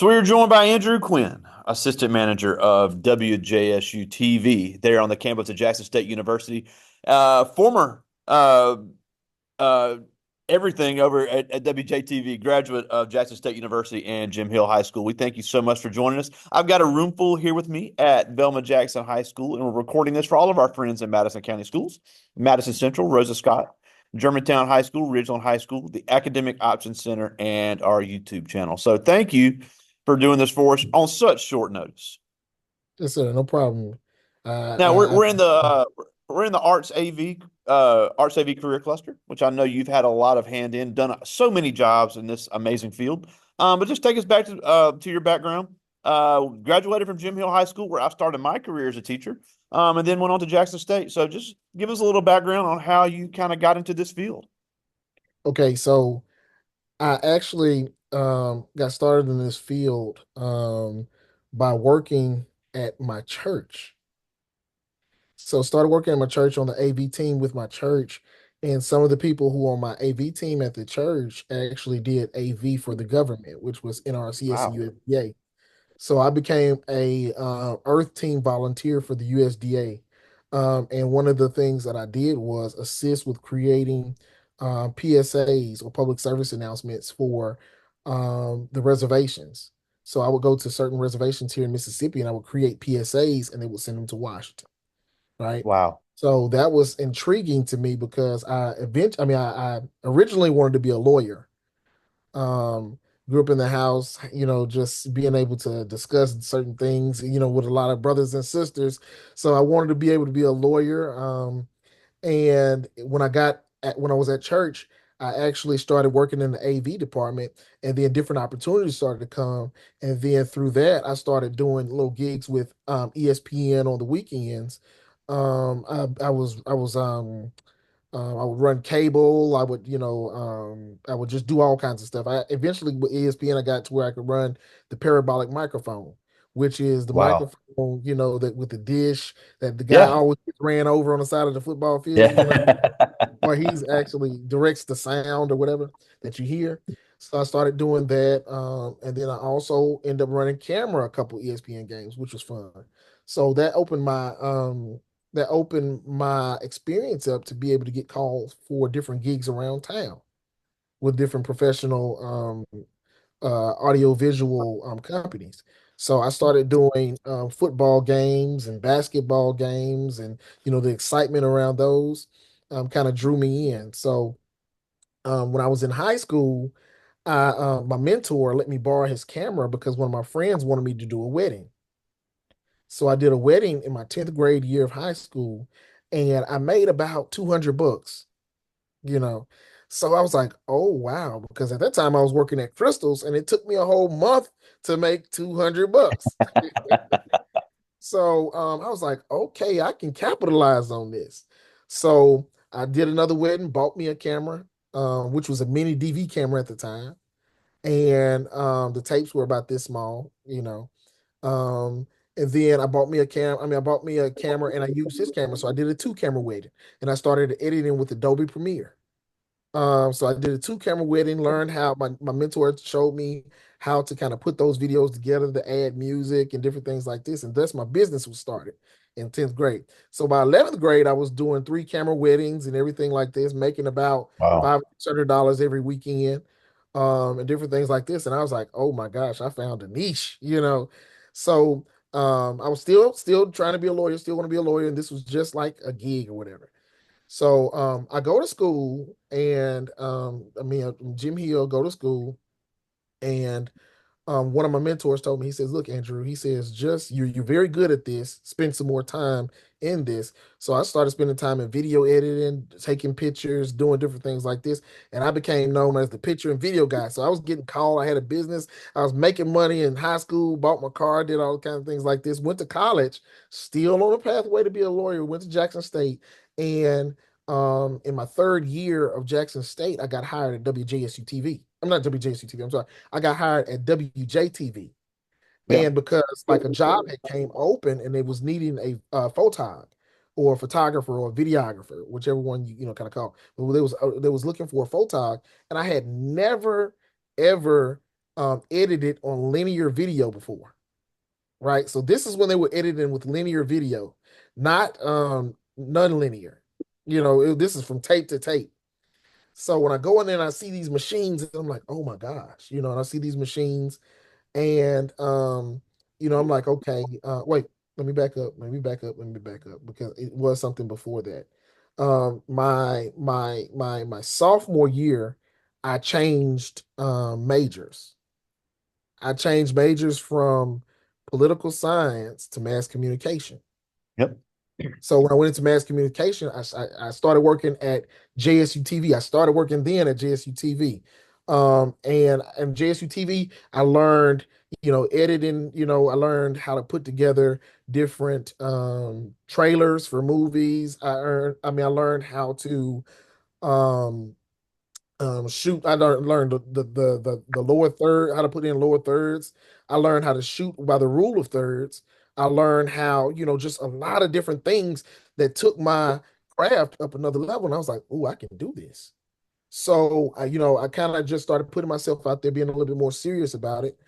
So we were joined by Andrew Quinn, assistant manager of WJSU-TV there on the campus of Jackson State University. Former uh, everything over at WJTV, graduate of Jackson State University and Jim Hill High School. We thank you so much for joining us. I've got a room full here with me at Velma Jackson High School, and we're recording this for all of our friends in Madison County Schools, Madison Central, Rosa Scott, Germantown High School, Ridgeland High School, the Academic Options Center, and our YouTube channel. So thank you for doing this for us on such short notice. Yes, sir. No problem. Now we're I, we're in the we're in the Arts AV career cluster, which I know you've had a lot of hand in, done so many jobs in this amazing field. But just take us back to your background. Graduated from Jim Hill High School, where I started my career as a teacher, and then went on to Jackson State. So just give us a little background on how you kind of got into this field. okay, so I actually got started in this field by working at my church. So started working at my church on the AV team with my church, and some of the people who were on my AV team at the church actually did AV for the government, which was NRCS and Wow. USDA. So I became a Earth Team volunteer for the USDA, and one of the things that I did was assist with creating PSAs or public service announcements for the reservations. So I would go to certain reservations here in Mississippi, and I would create PSAs, and they would send them to Washington, right? Wow. So that was intriguing to me because I originally wanted to be a lawyer. um Grew up in the house, just being able to discuss certain things, with a lot of brothers and sisters. So I wanted to be able to be a lawyer. And when I was at church, I actually started working in the AV department, and then different opportunities started to come. And then through that, I started doing little gigs with ESPN on the weekends. I would run cable. I would just do all kinds of stuff. I eventually with ESPN, I got to where I could run the parabolic microphone, which is the Wow. microphone, that with the dish that the guy Yeah. always gets ran over on the side of the football field, Yeah. or he's actually directs the sound or whatever that you hear. So I started doing that, and then I also ended up running camera a couple ESPN games, which was fun. So that opened my experience up to be able to get calls for different gigs around town with different professional audio visual companies. So I started doing football games and basketball games, and the excitement around those kind of drew me in. So when I was in high school, my mentor let me borrow his camera because one of my friends wanted me to do a wedding. So I did a wedding in my 10th grade year of high school, and I made about 200 bucks, you know. So I was like, oh wow, because at that time I was working at Crystals and it took me a whole month to make 200 bucks. So I was like, okay, I can capitalize on this. So I did another wedding, bought me a camera, which was a mini DV camera at the time, and the tapes were about this small. And then I bought me a camera and I used his camera. So I did a two camera wedding, and I started editing with Adobe Premiere. So I did a two camera wedding, learned how my mentor showed me how to kind of put those videos together to add music and different things like this. And thus my business was started in 10th grade. So by 11th grade, I was doing three camera weddings and everything like this, making about Wow. $500 every weekend, and different things like this. And I was like, oh my gosh, I found a niche. So I was still trying to be a lawyer, still want to be a lawyer, and this was just like a gig or whatever. So I go to school, and Jim Hill, go to school, and one of my mentors told me, he says, "Look, Andrew," he says, "just you're very good at this. Spend some more time in this." So I started spending time in video editing, taking pictures, doing different things like this, and I became known as the picture and video guy. So I was getting called. I had a business. I was making money in high school. Bought my car. Did all kinds of things like this. Went to college. Still on the pathway to be a lawyer. Went to Jackson State, and in my third year of Jackson State, I got hired at WJSU TV. I'm not WJSU TV. I'm sorry. I got hired at WJTV, Yeah. and because like a job had came open and it was needing a photog or a photographer or a videographer, whichever one you kind of call. But they was looking for a photog, and I had never ever edited on linear video before, right? So this is when they were editing with linear video, not non-linear. This is from tape to tape. So when I go in there and I see these machines, I'm like, oh my gosh, and I see these machines and I'm like, okay, wait, let me back up, because it was something before that. My sophomore year, I changed majors. I changed majors from political science to mass communication. Yep. So when I went into mass communication, I started working at JSU TV. I started working then at JSU TV. And JSU TV, I learned, editing, I learned how to put together different trailers for movies. I learned how to um shoot. I learned the lower third, how to put in lower thirds. I learned how to shoot by the rule of thirds. I learned how, just a lot of different things that took my craft up another level. And I was like, oh, I can do this. So I kind of just started putting myself out there, being a little bit more serious about it,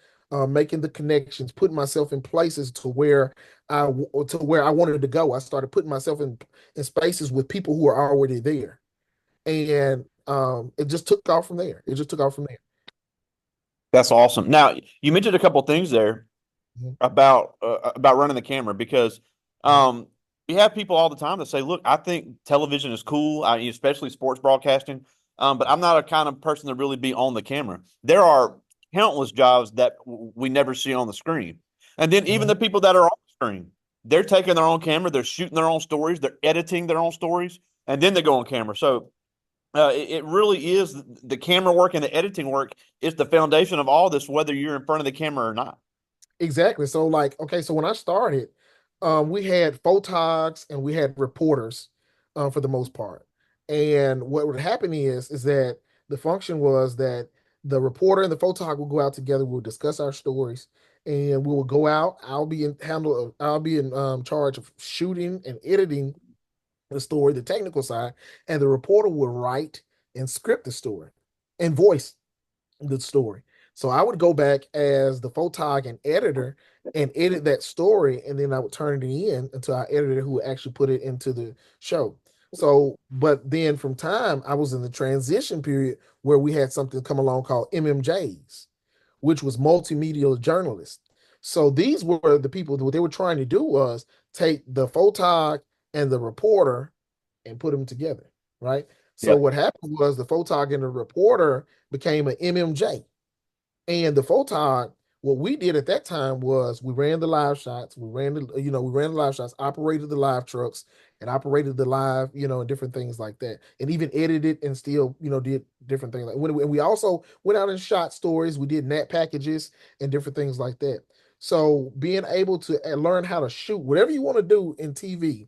making the connections, putting myself in places to where I wanted to go. I started putting myself in spaces with people who are already there, and it just took off from there. It just took off from there. That's awesome. Now, you mentioned a couple things there Mhm. about running the camera because Mhm. um, you have people all the time that say, "Look, I think television is cool, especially sports broadcasting, but I'm not a kind of person to really be on the camera." There are countless jobs that we never see on the screen, and then even the Mhm. people that are on the screen, they're taking their own camera, they're shooting their own stories, they're editing their own stories, and then they go on camera. So it really is the camera work and the editing work is the foundation of all this, whether you're in front of the camera or not. Exactly. So like, okay, so when I started, we had photogs and we had reporters, for the most part. And what would happen is that the function was that the reporter and the photog would go out together. We'll discuss our stories, and we will go out. I'll be in charge of shooting and editing the story, the technical side, and the reporter will write and script the story and voice the story. So I would go back as the photog and editor and edit that story, and then I would turn it in until our editor who would actually put it into the show. So, but then from time, I was in the transition period where we had something come along called MMJs, which was multimedia journalists. So these were the people, what they were trying to do was take the photog and the reporter and put them together, right? So Yep. what happened was the photog and the reporter became an MMJ. And the photog, what we did at that time was we ran the live shots, we ran the live shots, operated the live trucks, and operated the live, and different things like that, and even edited and still, did different things. Like and we also went out and shot stories. We did net packages and different things like that. So being able to learn how to shoot whatever you want to do in TV,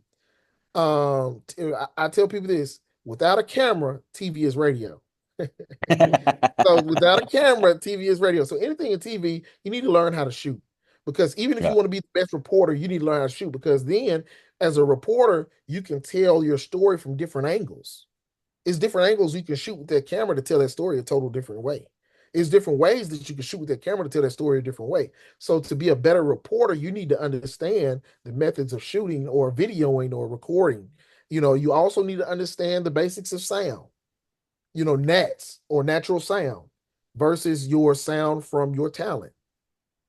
I tell people this: without a camera, TV is radio. So without a camera, TV is radio. So anything in TV, you need to learn how to shoot. Because even if you Yeah. want to be the best reporter, you need to learn how to shoot. Because then, as a reporter, you can tell your story from different angles. It's different angles you can shoot with that camera to tell that story a total different way. It's different ways that you can shoot with that camera to tell that story a different way. So to be a better reporter, you need to understand the methods of shooting or videoing or recording. You also need to understand the basics of sound, nats or natural sound versus your sound from your talent.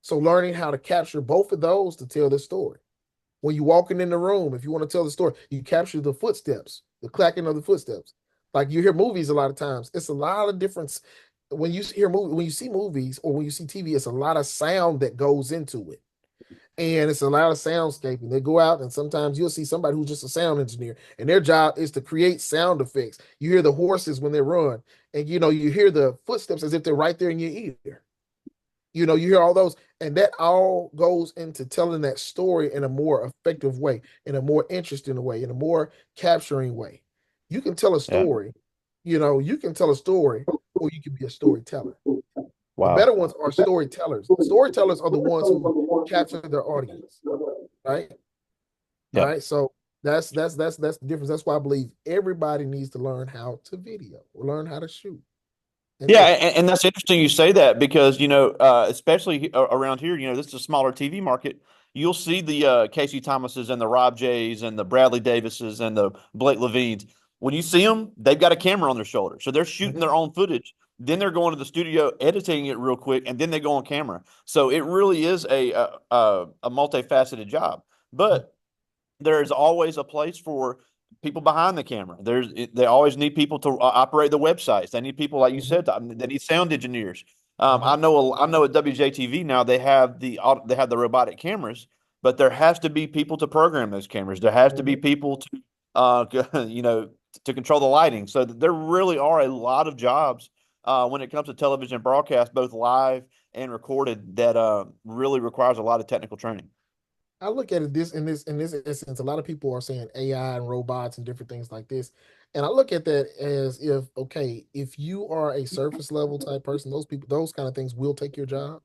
So learning how to capture both of those to tell the story. When you're walking in the room, if you want to tell the story, you capture the footsteps, the clacking of the footsteps. Like you hear movies a lot of times. It's a lot of difference when you see movies or when you see TV, it's a lot of sound that goes into it, and it's a lot of soundscaping. They go out and sometimes you'll see somebody who's just a sound engineer, and their job is to create sound effects. You hear the horses when they run, and you hear the footsteps as if they're right there in your ear. You hear all those, and that all goes into telling that story in a more effective way, in a more interesting way, in a more capturing way. You can tell a Yeah. story, you can tell a story, or you can be a storyteller. The Wow. better ones are storytellers. Storytellers are the ones who capture their audience, right? All Yep. right. So that's the difference. That's why I believe everybody needs to learn how to video or learn how to shoot. And Yeah, yeah. and that's interesting you say that because especially around here, this is a smaller TV market. You'll see the Casey Thomases and the Rob Jays and the Bradley Davises and the Blake Levines. When you see them, they've got a camera on their shoulder, so they're shooting Mhm. their own footage. Then they're going to the studio, editing it real quick, and then they go on camera. So it really is a multifaceted job. But there's always a place for people behind the camera. They always need people to operate the websites. They need people like you Mhm. said. They need sound engineers. Mhm. I know at WJTV now they have the robotic cameras, but there has to be people to program those cameras. There has to be Mhm. people to you know to control the lighting. So there really are a lot of jobs when it comes to television broadcast, both live and recorded, that really requires a lot of technical training. I look at it this instance, a lot of people are saying AI and robots and different things like this. And I look at that as if, okay, if you are a surface level type person, those people, those kind of things will take your job.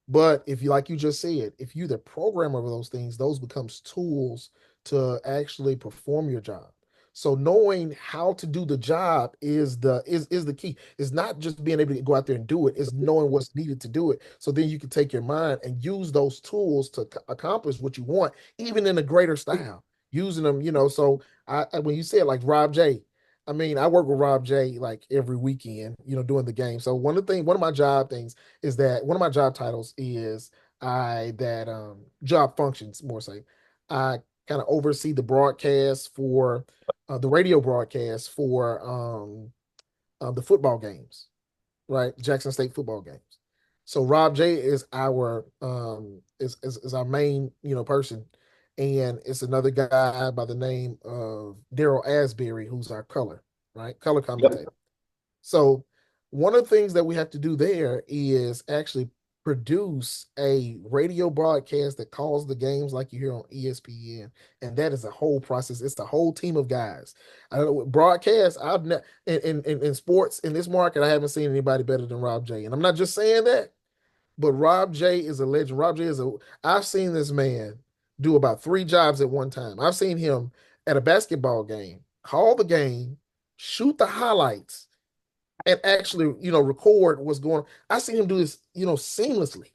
But if you, like you just said, if you the programmer of those things, those becomes tools to actually perform your job. So knowing how to do the job is the key. It's not just being able to go out there and do it, it's knowing what's needed to do it. So then you can take your mind and use those tools to accomplish what you want, even in a greater style. Using them, So when you said like Rob J, I mean, I work with Rob J like every weekend, doing the game. So one of my job things is that one of my job titles is I that job functions more say. I kind of oversee the broadcast for the radio broadcast for the football games, right? Jackson State football games. So Rob J is our is our main person, and it's another guy by the name of Daryl Asbury who's our color Yep. commentator. So one of the things that we have to do there is actually produce a radio broadcast that calls the games like you hear on ESPN, and that is a whole process. It's a whole team of guys. I don't know broadcast. I've ne- in sports in this market, I haven't seen anybody better than Rob J. And I'm not just saying that, but Rob J is a legend. Rob J is a. I've seen this man do about three jobs at one time. I've seen him at a basketball game, call the game, shoot the highlights and actually, record what's going on. I see him do this, seamlessly,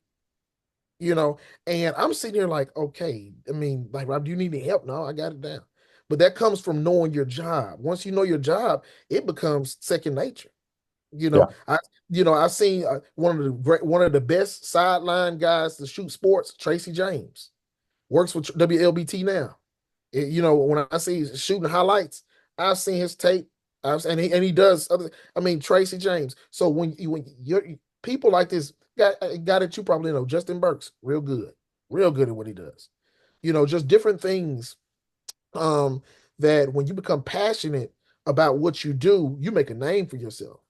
you know, and I'm sitting here like, okay, I mean, like, Rob, do you need any help? No, I got it down. But that comes from knowing your job. Once you know your job, it becomes second nature. You know, Yeah. I, I've seen one of the best sideline guys to shoot sports, Tracy James, works with WLBT now. When I see he's shooting highlights, I've seen his tape. And he does other. I mean, Tracy James. So when you're people like this guy that you probably know, Justin Burks, real good at what he does. Just different things. Um, that when you become passionate about what you do, you make a name for yourself,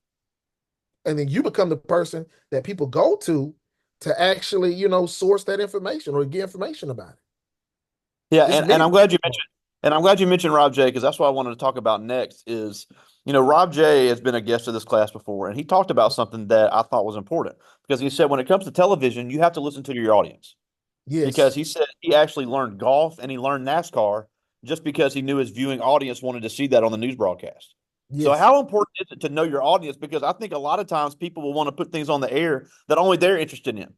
and then you become the person that people go to actually, source that information or get information about it. Yeah, It's and many. I'm glad you mentioned Rob J because that's what I wanted to talk about next is, Rob J has been a guest of this class before, and he talked about something that I thought was important because he said when it comes to television, you have to listen to your audience because Yes, he said he actually learned golf and he learned NASCAR just because he knew his viewing audience wanted to see that on the news broadcast. So yes. how important is it to know your audience? Because I think a lot of times people will want to put things on the air that only they're interested in.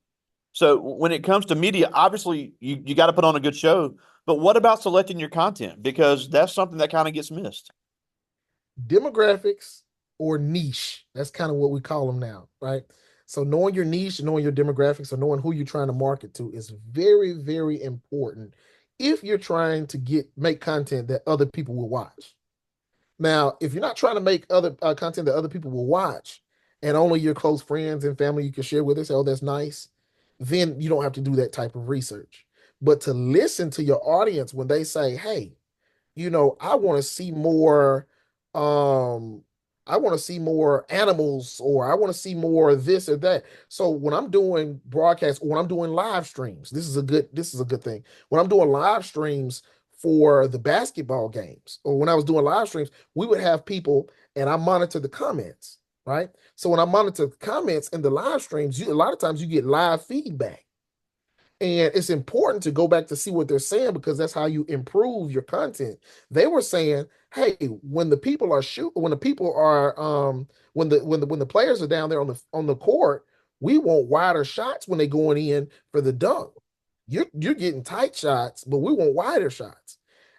So when it comes to media, obviously you got to put on a good show. But what about selecting your content? Because that's something that kind of gets missed. Demographics or niche. That's kind of what we call them now, right? So knowing your niche, knowing your demographics, or knowing who you're trying to market to is very, very important if you're trying to make content that other people will watch. Now, if you're not trying to make other content that other people will watch, and only your close friends and family you can share with us, oh, that's nice, then you don't have to do that type of research. But to listen to your audience when they say, hey, I want to see more um I want to see more animals, or I want to see more of this or that. So when I'm doing broadcasts, when I'm doing live streams, this is a good thing. When I'm doing live streams for the basketball games, or when I was doing live streams, we would have people and I monitor the comments, right? So when I monitor the comments in the live streams, a lot of times you get live feedback. And it's important to go back to see what they're saying because that's how you improve your content. They were saying, hey, when the people are when the players are down there on the court, we want wider shots when they going in for the dunk. You're getting tight shots, but we want wider shots.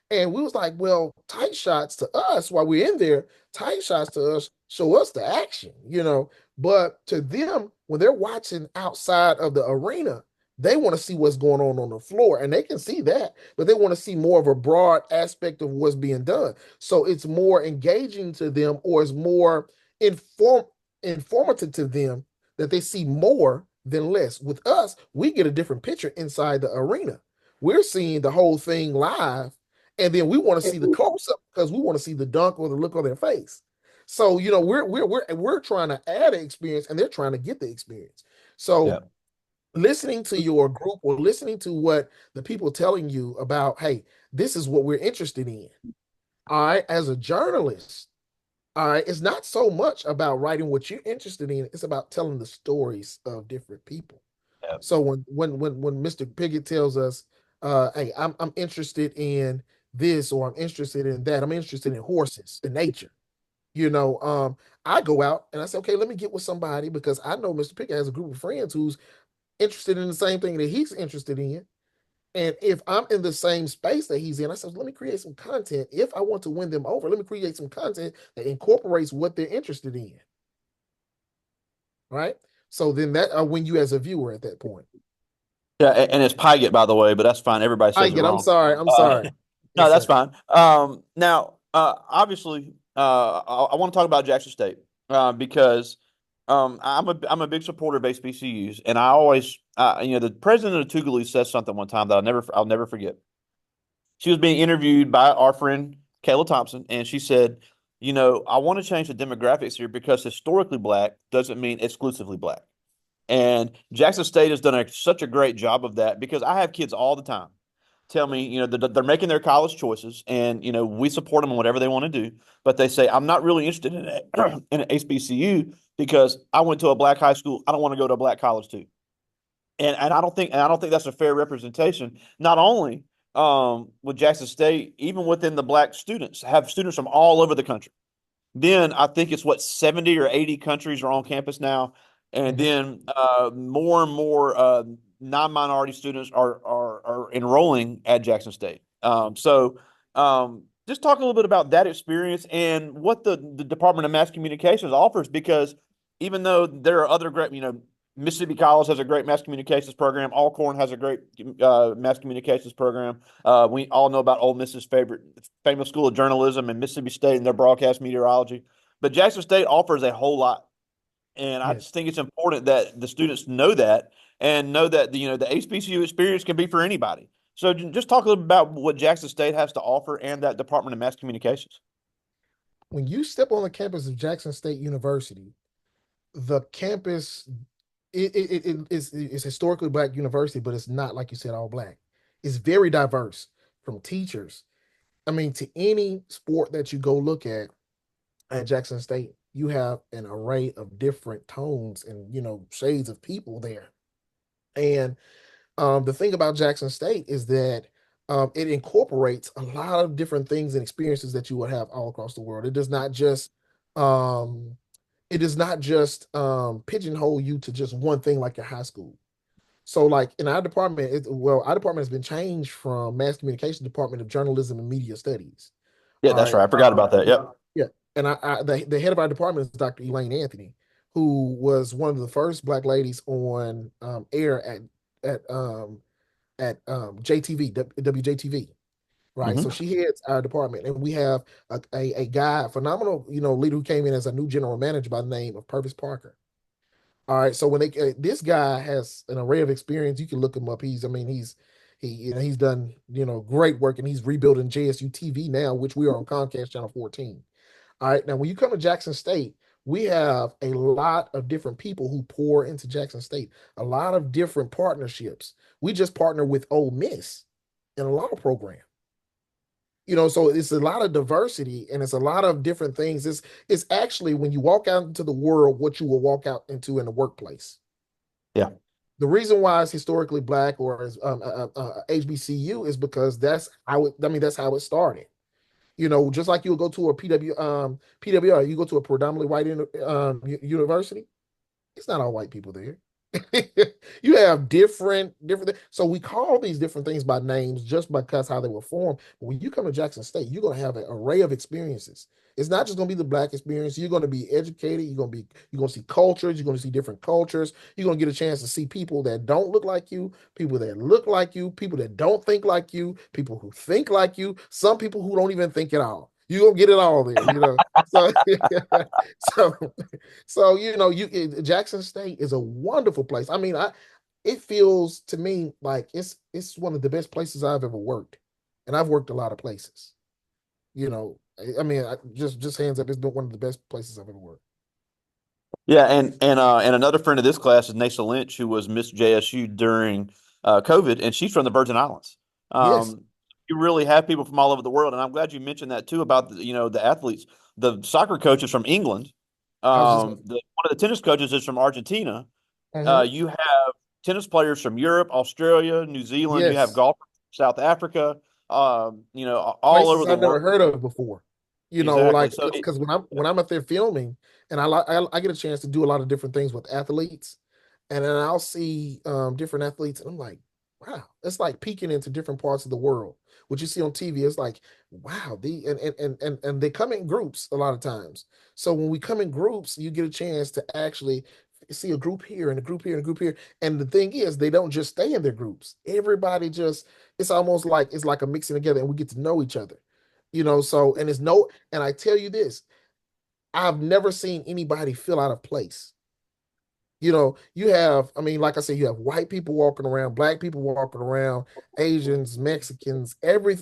And we was like, well, tight shots to us while we're in there, tight shots to us show us the action, you know. But to them, when they're watching outside of the arena, they want to see what's going on the floor, and they can see that, but they want to see more of a broad aspect of what's being done. So it's more engaging to them, or it's more inform informative to them that they see more than less. With us, we get a different picture inside the arena. We're seeing the whole thing live, and then we want to see the close up because we want to see the dunk or the look on their face. So you know, we're trying to add an experience, and they're trying to get the experience. Yeah. So listening to your group or listening to what the people telling you about, hey, this is what we're interested in. All right, as a journalist, all right, it's not so much about writing what you're interested in, it's about telling the stories of different people. Yeah. So when Mr. Piggott tells us, hey, I'm interested in this or I'm interested in that, I'm interested in horses and nature. You know, I go out and I say, okay, let me get with somebody because I know Mr. Pickett has a group of friends who's interested in the same thing that he's interested in. And if I'm in the same space that he's in, I said, let me create some content. If I want to win them over, let me create some content that incorporates what they're interested in. Right. So then that I win you as a viewer at that point. Yeah, and it's Pygott, by the way, but that's fine. Everybody I says it get, I'm wrong. sorry. I'm Uh, sorry. no, Yes, that's sir. fine. Now, obviously, I want to talk about Jackson State because I'm a big supporter of HBCUs, and I always, the president of Tougaloo said something one time that I'll never forget. She was being interviewed by our friend Kayla Thompson, and she said, I want to change the demographics here because historically black doesn't mean exclusively black. And Jackson State has done such a great job of that because I have kids all the time tell me, they're making their college choices and, we support them in whatever they want to do. But they say, I'm not really interested in in an HBCU because I went to a black high school. I don't want to go to a black college too. And I don't think that's a fair representation. Not only with Jackson State, even within the black students, have students from all over the country. Then I think it's what 70 or 80 countries are on campus now, and Mhm. then more and more non-minority students are enrolling at Jackson State. Just talk a little bit about that experience and what the Department of Mass Communications offers, because even though there are other great, Mississippi College has a great mass communications program. Alcorn has a great mass communications program. We all know about Ole Miss's famous school of journalism and Mississippi State and their broadcast meteorology. But Jackson State offers a whole lot, and I Yes. just think it's important that the students know that and know that the HBCU experience can be for anybody. So just talk a little bit about what Jackson State has to offer and that Department of Mass Communications. When you step on the campus of Jackson State University, the campus it's historically black university, but it's not like you said all black. It's very diverse from teachers. I mean, to any sport that you go look at Jackson State, you have an array of different tones and shades of people there. And the thing about Jackson State is that it incorporates a lot of different things and experiences that you would have all across the world. Um, it does not just pigeonhole you to just one thing like your high school. So, like in our department, our department has been changed from mass communication department of journalism and media studies. Yeah, All that's right. right. I forgot about that. Yep. Yeah. And the head of our department is Dr. Elaine Anthony, who was one of the first black ladies on air at JTV, WJTV. Right. So Hmm. she heads our department, and we have a guy, phenomenal, leader who came in as a new general manager by the name of Purvis Parker. All right. So when this guy has an array of experience, you can look him up. He's done great work, and he's rebuilding JSU TV now, which we are on Comcast Channel 14. All right. Now, when you come to Jackson State, we have a lot of different people who pour into Jackson State, a lot of different partnerships. We just partner with Ole Miss in a law program. So it's a lot of diversity and it's a lot of different things. It's actually when you walk out into the world, what you will walk out into in the workplace. Yeah. The reason why it's historically black or is HBCU is because that's how it. I mean, that's how it started. Just like you would go to a PWR, you go to a predominantly white university. It's not all white people there. You have different. So we call these different things by names just because how they were formed. But when you come to Jackson State, you're going to have an array of experiences. It's not just going to be the black experience. You're going to be educated. You're going to see cultures. You're going to see different cultures. You're going to get a chance to see people that don't look like you, people that look like you, people that don't think like you, people who think like you, some people who don't even think at all. You're going to get it all there. So, so so Jackson State is a wonderful place. I mean, it feels to me like it's one of the best places I've ever worked, and I've worked a lot of places. I mean, just hands up, it's been one of the best places I've ever worked. Yeah, and another friend of this class is Nasa Lynch, who was Miss JSU during COVID, and she's from the Virgin Islands. Yes, Um, you really have people from all over the world, and I'm glad you mentioned that too about the athletes. The soccer coach is from England. I was just. One of the tennis coaches is from Argentina. Mhm. You have tennis players from Europe, Australia, New Zealand. You have Yes, golfers from South Africa. All over places the I've never world. heard of before. Exactly. Like So it's because when I'm up there filming, and I get a chance to do a lot of different things with athletes, and then I'll see different athletes, and I'm like, wow, it's like peeking into different parts of the world. What you see on TV is like, wow, and they come in groups a lot of times. So when we come in groups, you get a chance to actually see a group here and a group here and a group here. And the thing is, they don't just stay in their groups. Everybody just it's almost like it's like a mixing together, and we get to know each other. So and it's no, and I tell you this, I've never seen anybody feel out of place. You have, I mean, like I said, you have white people walking around, black people walking around, Asians, Mexicans, every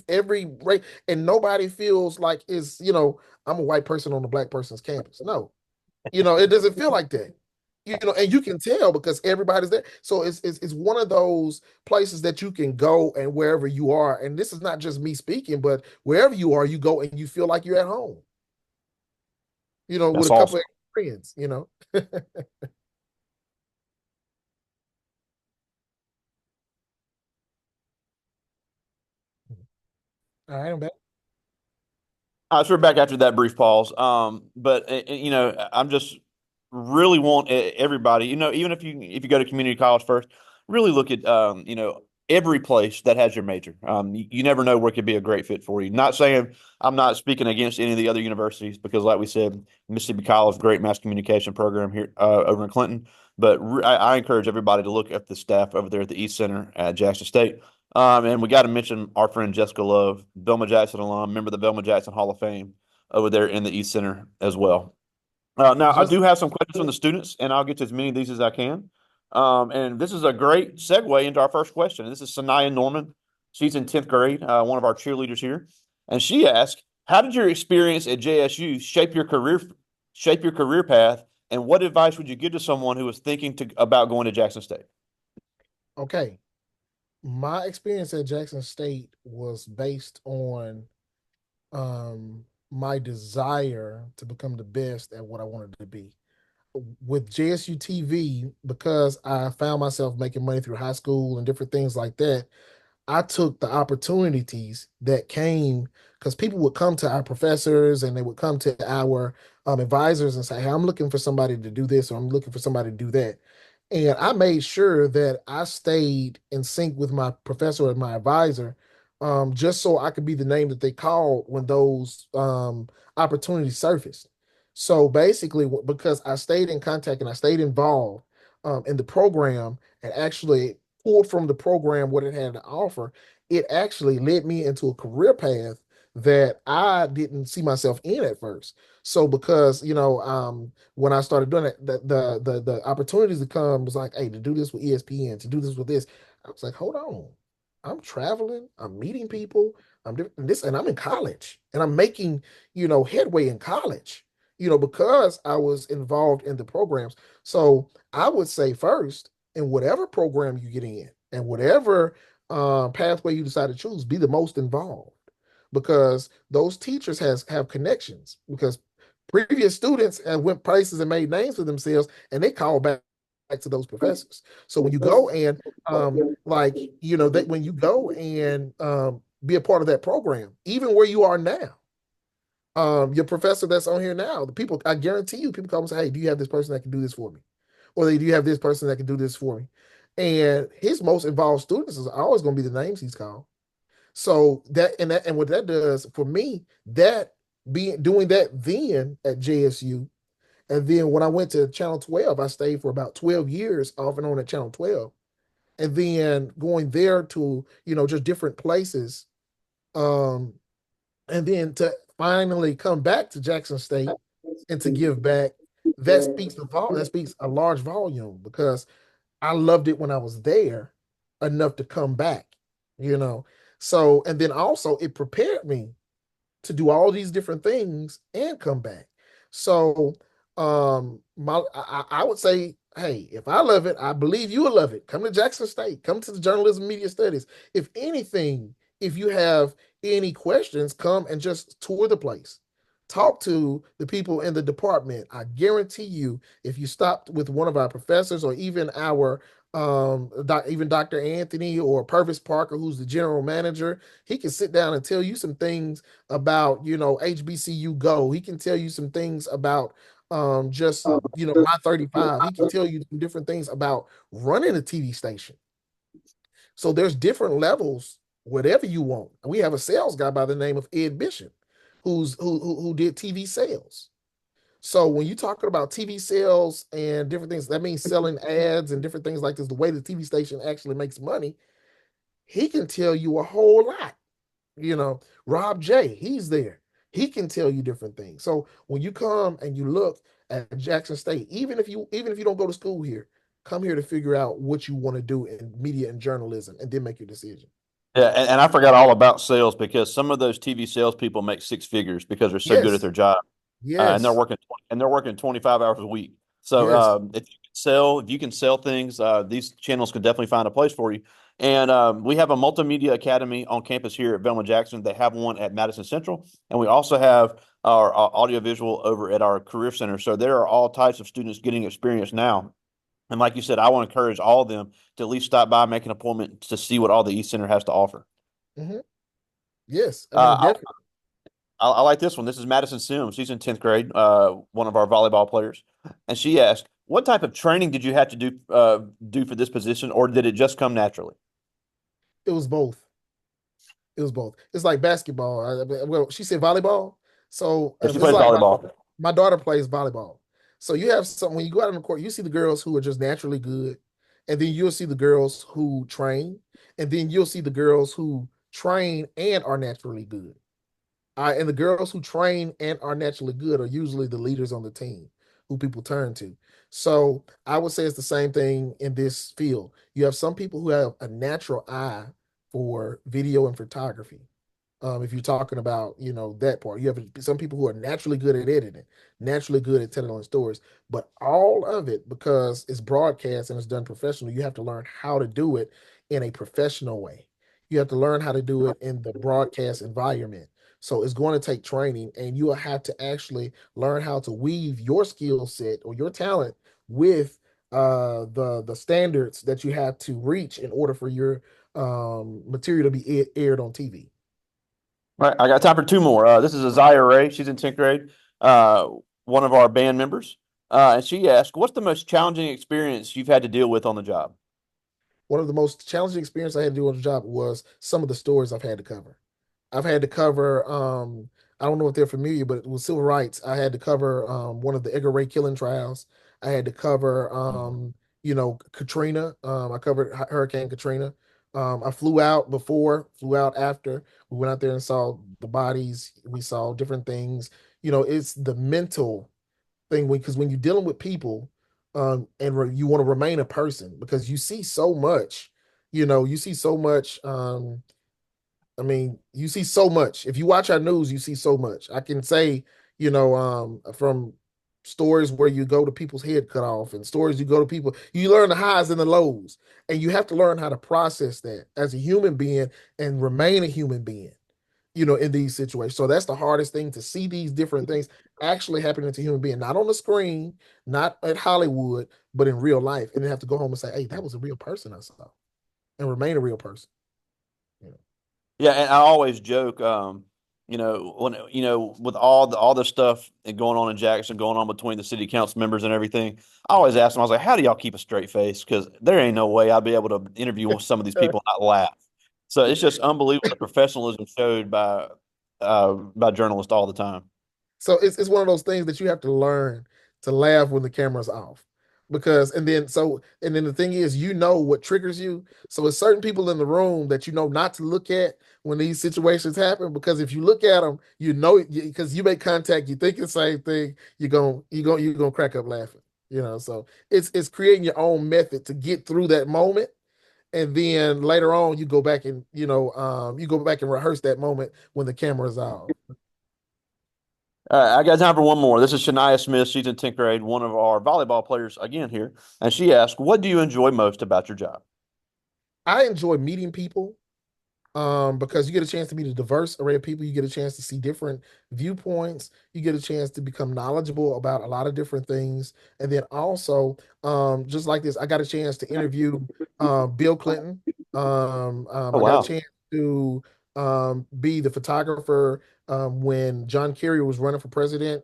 race, and nobody feels like I'm a white person on a black person's campus. No, it doesn't feel like that. And you can tell because everybody's there. So it's one of those places that you can go and wherever you are, and this is not just me speaking, but wherever you are, you go and you feel like you're at home. With that's a couple awesome. of friends. All right, I'm back. So we're back after that brief pause. But I'm just really want everybody, even if you go to community college first, really look at every place that has your major. You never know where it could be a great fit for you. Not saying I'm not speaking against any of the other universities because, like we said, Mississippi College, great mass communication program here over in Clinton. But I encourage everybody to look at the staff over there at the East Center at Jackson State. And we got to mention our friend Jessica Love, Belma Jackson alum, member of the Belma Jackson Hall of Fame over there in the East Center as well. Now, I Just do have some questions from the students, and I'll get to as many of these as I can. And this is a great segue into our first question. This is Sanaya Norman. She's in 10th grade, one of our cheerleaders here. And she asked, how did your experience at JSU shape your career path, and what advice would you give to someone who was thinking about going to Jackson State? okay. My experience at Jackson State was based on my desire to become the best at what I wanted to be. With JSU TV, because I found myself making money through high school and different things like that, I took the opportunities that came because people would come to our professors and they would come to our advisors and say, hey, I'm looking for somebody to do this or I'm looking for somebody to do that. And I made sure that I stayed in sync with my professor and my advisor, just so I could be the name that they called when those opportunities surfaced. So basically, because I stayed in contact and I stayed involved in the program and actually pulled from the program what it had to offer, it actually led me into a career path that I didn't see myself in at first. So because when I started doing it, the opportunities to come was like, hey, to do this with ESPN, to do this with this. I was like, hold on, I'm traveling, I'm meeting people, I'm doing this, and I'm in college, and I'm making headway in college. Because I was involved in the programs. So I would say first, in whatever program you get in, and whatever pathway you decide to choose, be the most involved because those teachers have connections because previous students have went places and made names for themselves and they call back. to those professors. So when you go and like that when you go and be a part of that program, even where you are now, your professor that's on here now, the people, I guarantee you, people come and say, "Hey, do you have this person that can do this for me?" Or they do you have this person that can do this for me? And his most involved students is always going to be the names he's called. So that and what that does for me, that being doing that then at JSU, and then when I went to Channel 12, I stayed for about 12 years off and on at Channel 12. And then going there to, just different places. Um, and then to finally come back to Jackson State and to give back, that speaks a large volume because I loved it when I was there enough to come back, you know. So, and then also it prepared me to do all these different things and come back. So, I would say, hey, if I love it, I believe you will love it. Come to Jackson State. Come to the Journalism Media Studies. If anything, if you have any questions, come and just tour the place. Talk to the people in the department. I guarantee you, if you stopped with one of our professors or even our even Dr. Anthony or Purvis Parker, who's the general manager, he can sit down and tell you some things about, HBCU Go. He can tell you some things about just, My 35. He can tell you some different things about running a TV station. So there's different levels, whatever you want. We have a sales guy by the name of Ed Bishop, who did TV sales. So when you're talking about TV sales and different things, that means selling ads and different things like this, the way the TV station actually makes money, he can tell you a whole lot. Rob J, he's there. He can tell you different things. So when you come and you look at Jackson State, even if you don't go to school here, come here to figure out what you want to do in media and journalism and then make your decision. Yeah, and I forgot all about sales because some of those TV salespeople make six figures because they're so good at Yes, their job, and they're yes, working 25 hours a week. So yes. if you can sell things, these channels can definitely find a place for you. And we have a multimedia academy on campus here at Belma Jackson. They have one at Madison Central, and we also have our audiovisual over at our career center. So there are all types of students getting experience now. And like you said, I want to encourage all of them to at least stop by, make an appointment to see what all the East Center has to offer. Hmm. Yes, I mean, Uh, definitely. I like this one. This is Madison Sims. She's in 10th grade, one of our volleyball players. And she asked, what type of training did you have to do for this position, or did it just come naturally? It was both. It was both. It's like basketball. Well, she said volleyball. So If she it's plays like volleyball. my daughter plays volleyball. So you have some when you go out on the court, you see the girls who are just naturally good, and then you'll see the girls who train, and then you'll see the girls who train and are naturally good. And the girls who train and are naturally good are usually the leaders on the team who people turn to. So I would say it's the same thing in this field. You have some people who have a natural eye for video and photography. If you're talking about, that part, you have some people who are naturally good at editing, naturally good at telling stories, but all of it, because it's broadcast and it's done professionally, you have to learn how to do it in a professional way. You have to learn how to do it in the broadcast environment. So it's going to take training, and you will have to actually learn how to weave your skill set or your talent with the standards that you have to reach in order for your material to be aired on TV. All right, I got time for two more. This is Azaya Ray. She's in 10th grade, uh, one of our band members. And she asked, what's the most challenging experience you've had to deal with on the job? One of the most challenging experiences I had to do on the job was some of the stories I've had to cover. I've had to cover I don't know if they're familiar, but with civil rights, I had to cover one of the Edgar Ray killing trials. I had to cover Katrina. I covered Hurricane Katrina. I flew out before, flew out after. We went out there and saw the bodies. We saw different things. It's the mental thing because when you're dealing with people, you want to remain a person because you see so much. You see so much. I mean, you see so much. If you watch our news, you see so much. I can say, from stories where you go to people's head cut off and stories you go to people, you learn the highs and the lows. And you have to learn how to process that as a human being and remain a human being. in these situations. So that's the hardest thing, to see these different things actually happening to human being, not on the screen, not at Hollywood, but in real life. And then have to go home and say, hey, that was a real person I saw, and remain a real person. You know? Yeah, and I always joke, when with all the stuff going on in Jackson, going on between the city council members and everything, I always ask them, I was like, how do y'all keep a straight face? Because there ain't no way I'd be able to interview with some of these people and not laugh. So it's just unbelievable the professionalism showed by journalists all the time. So it's one of those things that you have to learn to laugh when the camera's off. Because and then the thing is, what triggers you. So it's certain people in the room that you know not to look at when these situations happen, because if you look at them, because you make contact, you think the same thing, you're gonna crack up laughing. So it's creating your own method to get through that moment, and then later on you go back and you go back and rehearse that moment when the camera's off. All right, I got time for one more. This is Shania Smith. She's in 10th grade, one of our volleyball players again here. And she asked, what do you enjoy most about your job? I enjoy meeting people, because you get a chance to meet a diverse array of people. You get a chance to see different viewpoints. You get a chance to become knowledgeable about a lot of different things. And then also, just like this, I got a chance to interview Bill Clinton. Oh, I got a wow. chance to be the photographer when John Kerry was running for president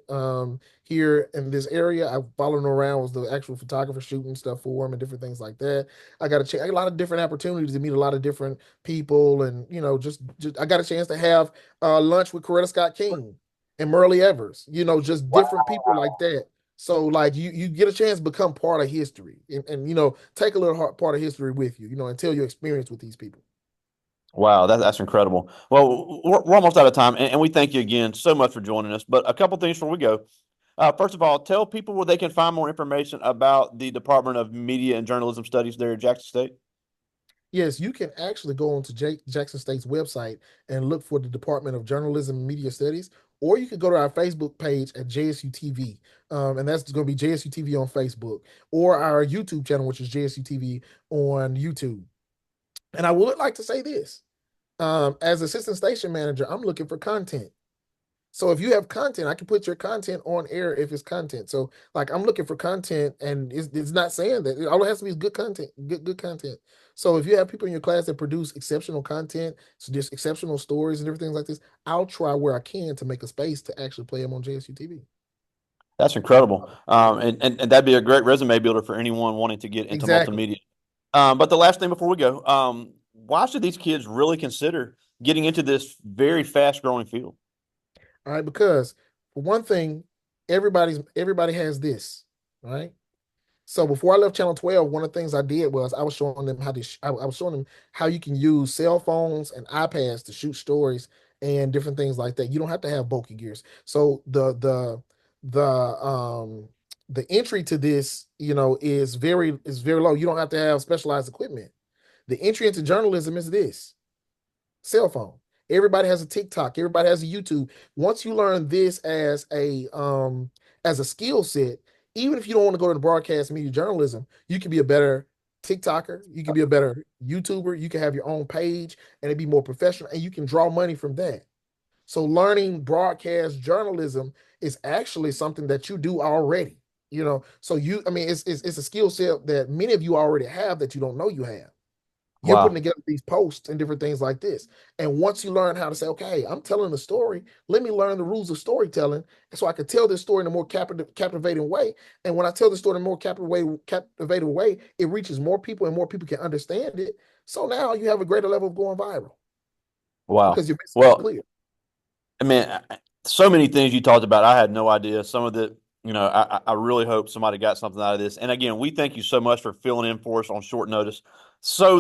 here in this area. I followed him around, was the actual photographer shooting stuff for him and different things like that. I got a lot of different opportunities to meet a lot of different people, and just I got a chance to have lunch with Coretta Scott King and Merle Evers, just different people like that. So like you get a chance to become part of history, and take a little part of history with you, and tell your experience with these people. Wow, that's incredible. Well, we're almost out of time, and we thank you again so much for joining us. But a couple things before we go. First of all, tell people where they can find more information about the Department of Media and Journalism Studies there at Jackson State. Yes, you can actually go onto Jackson State's website and look for the Department of Journalism and Media Studies, or you could go to our Facebook page at JSU-TV, and that's going to be JSU-TV on Facebook, or our YouTube channel, which is JSU-TV on YouTube. And I would like to say this: as assistant station manager, I'm looking for content. So if you have content, I can put your content on air if it's content. So like I'm looking for content, and it's not saying that all it has to be is good content, good content. So if you have people in your class that produce exceptional content, so just exceptional stories and everything like this, I'll try where I can to make a space to actually play them on JSU TV. That's incredible. And that'd be a great resume builder for anyone wanting to get into Exactly. multimedia. But the last thing before we go, why should these kids really consider getting into this very fast growing field? All right, because for one thing, everybody has this, right? So before I left Channel 12, one of the things I did was I was showing them I was showing them how you can use cell phones and iPads to shoot stories and different things like that. You don't have to have bulky gears. So the entry to this, is very low. You don't have to have specialized equipment. The entry into journalism is this: cell phone. Everybody has a TikTok. Everybody has a YouTube. Once you learn this as a skill set, even if you don't want to go to the broadcast media journalism, you can be a better TikToker. You can be a better YouTuber. You can have your own page and it be more professional, and you can draw money from that. So learning broadcast journalism is actually something that you do already. So I mean, it's a skill set that many of you already have that you don't know you have. You're putting Wow. together these posts and different things like this. And once you learn how to say, okay, I'm telling a story, let me learn the rules of storytelling. So I can tell this story in a more captivating way. And when I tell the story in a more captivating way, it reaches more people and more people can understand it. So now you have a greater level of going viral Wow. because your message is Well, clear. I mean, so many things you talked about. I had no idea. Some of the, I really hope somebody got something out of this. And again, we thank you so much for filling in for us on short notice. So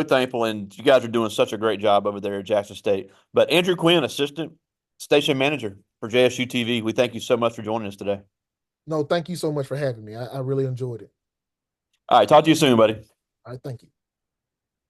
thankful, and you guys are doing such a great job over there at Jackson State. But Andrew Quinn, assistant station manager for JSU TV, we thank you so much for joining us today. No, thank you so much for having me. I really enjoyed it. All right, talk to you soon, buddy. All right, thank you.